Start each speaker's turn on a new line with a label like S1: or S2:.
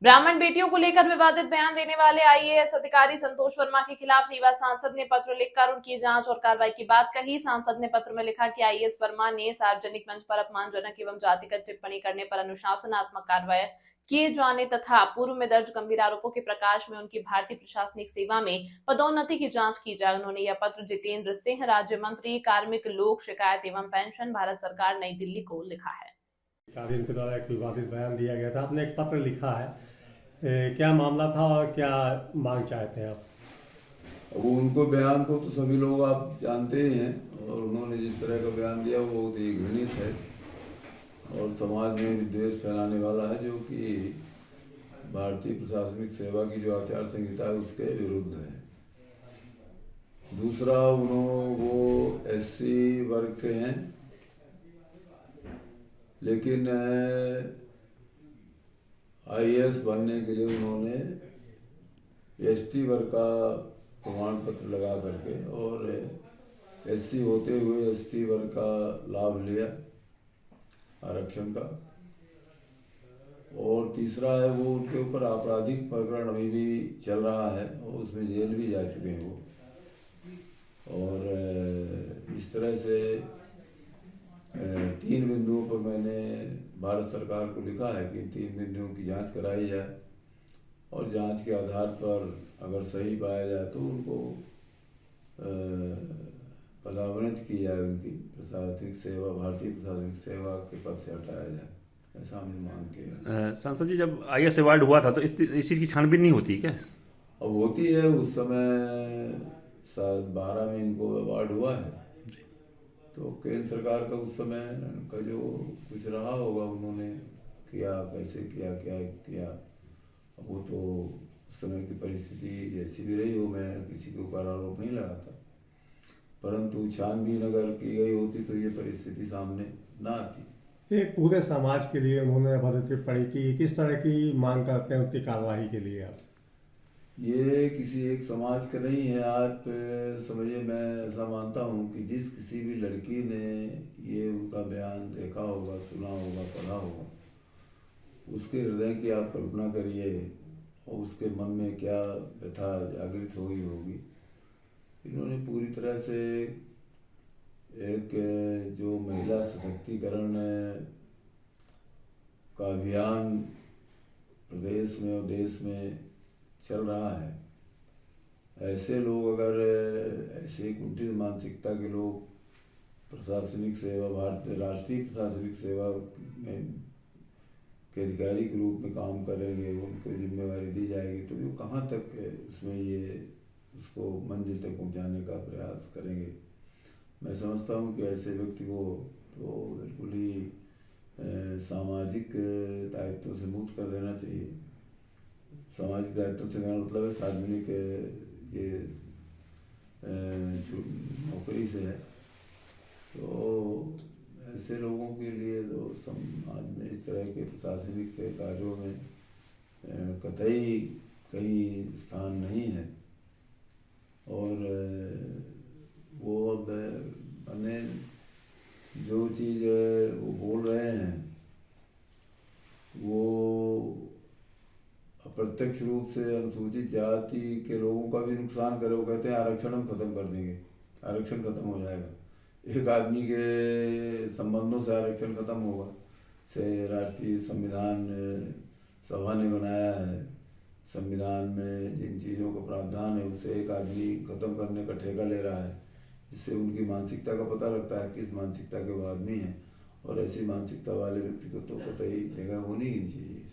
S1: ब्राह्मण बेटियों को लेकर विवादित बयान देने वाले आईएएस अधिकारी संतोष वर्मा के खिलाफ रीवा सांसद ने पत्र लिखकर उनकी जांच और कार्रवाई की बात कही। सांसद ने पत्र में लिखा कि आईएएस वर्मा ने सार्वजनिक मंच पर अपमानजनक एवं जातिगत टिप्पणी करने पर अनुशासनात्मक कार्रवाई किए जाने तथा पूर्व में दर्ज गंभीर आरोपों के प्रकाश में उनकी भारतीय प्रशासनिक सेवा में पदोन्नति की जांच की जाए। उन्होंने यह पत्र जितेंद्र सिंह, राज्य मंत्री, कार्मिक, लोक शिकायत एवं पेंशन, भारत सरकार, नई दिल्ली को लिखा है।
S2: के द्वारा एक विवादित बयान दिया गया था, आपने एक पत्र लिखा है, क्या मामला था और क्या मांग चाहते हैं आप?
S3: वो उनको बयान को तो सभी लोग आप जानते ही हैं, और उन्होंने जिस तरह का बयान दिया वो बहुत ही घृणित है और समाज में विद्वेष फैलाने वाला है, जो कि भारतीय प्रशासनिक सेवा की जो आचार संहिता है उसके विरुद्ध है। दूसरा, वो एससी वर्ग के हैं, लेकिन आईएएस बनने के लिए उन्होंने एसटी वर्ग का प्रमाण पत्र लगा करके और एससी होते हुए एसटी वर्ग का लाभ लिया आरक्षण का। और तीसरा है, वो उनके ऊपर आपराधिक प्रकरण अभी भी चल रहा है और उसमें जेल भी जा चुके हैं वो। और इस तरह से 3 बिंदुओं पर मैंने भारत सरकार को लिखा है कि 3 बिंदुओं की जांच कराई जाए और जांच के आधार पर अगर सही पाया जाए तो उनको पदावनत की जाए, उनकी प्रशासनिक सेवा, भारतीय प्रशासनिक सेवा के पद से हटाया जाए, ऐसा हमने मांग किया।
S4: सांसद जी, जब आईएएस अवार्ड हुआ था तो इस चीज़ की छानबीन नहीं होती क्या?
S3: अब होती है, उस समय 2012 में इनको अवार्ड हुआ है, तो केंद्र सरकार का उस समय का जो कुछ रहा होगा, उन्होंने किया, कैसे किया, क्या किया, वो तो उस समय की परिस्थिति जैसी भी रही हो, मैं किसी के ऊपर आरोप नहीं लगाता, परंतु छानबीन अगर की गई होती तो ये परिस्थिति सामने ना आती।
S2: एक पूरे समाज के लिए उन्होंने अपनी टिप्पणी की, किस तरह की मांग करते हैं उनकी कार्रवाई के लिए आप?
S3: ये किसी एक समाज का नहीं है। आप समझिए, मैं ऐसा मानता हूँ कि जिस किसी भी लड़की ने ये उनका बयान देखा होगा, सुना होगा, पढ़ा होगा, उसके हृदय की आप कल्पना करिए और उसके मन में क्या व्यथा जागृत हुई होगी। इन्होंने पूरी तरह से एक जो महिला सशक्तिकरण का अभियान प्रदेश में और देश में चल रहा है, ऐसे लोग अगर ऐसे कुंठित मानसिकता के लोग प्रशासनिक सेवा, भारतीय राष्ट्रीय प्रशासनिक सेवा में के अधिकारी के रूप में काम करेंगे, उनको जिम्मेवारी दी जाएगी, तो ये कहाँ तक उसमें ये उसको मंजिल तक पहुँचाने का प्रयास करेंगे। मैं समझता हूँ कि ऐसे व्यक्ति को तो बिल्कुल ही सामाजिक दायित्व से मुक्त कर देना चाहिए। सामाजिक दायित्व से मेरा मतलब है सार्वजनिक ये नौकरी से है। तो ऐसे लोगों के लिए तो समाज में इस तरह के प्रशासनिक कार्यों में कतई कहीं स्थान नहीं है। और वो अब मैंने जो चीज़ वो बोल रहे हैं वो अप्रत्यक्ष रूप से अनुसूचित जाति के लोगों का भी नुकसान करे। वो कहते हैं आरक्षण हम खत्म कर देंगे, आरक्षण खत्म हो जाएगा। एक आदमी के संबंधों से आरक्षण खत्म होगा। से राष्ट्रीय संविधान सभा ने बनाया है, संविधान में जिन चीज़ों का प्रावधान है उसे एक आदमी खत्म करने का ठेका ले रहा है। इससे उनकी मानसिकता का पता लगता है किस मानसिकता के वो आदमी हैं, और ऐसी मानसिकता वाले व्यक्ति को तो कतई जगह होनी ही नहीं चाहिए।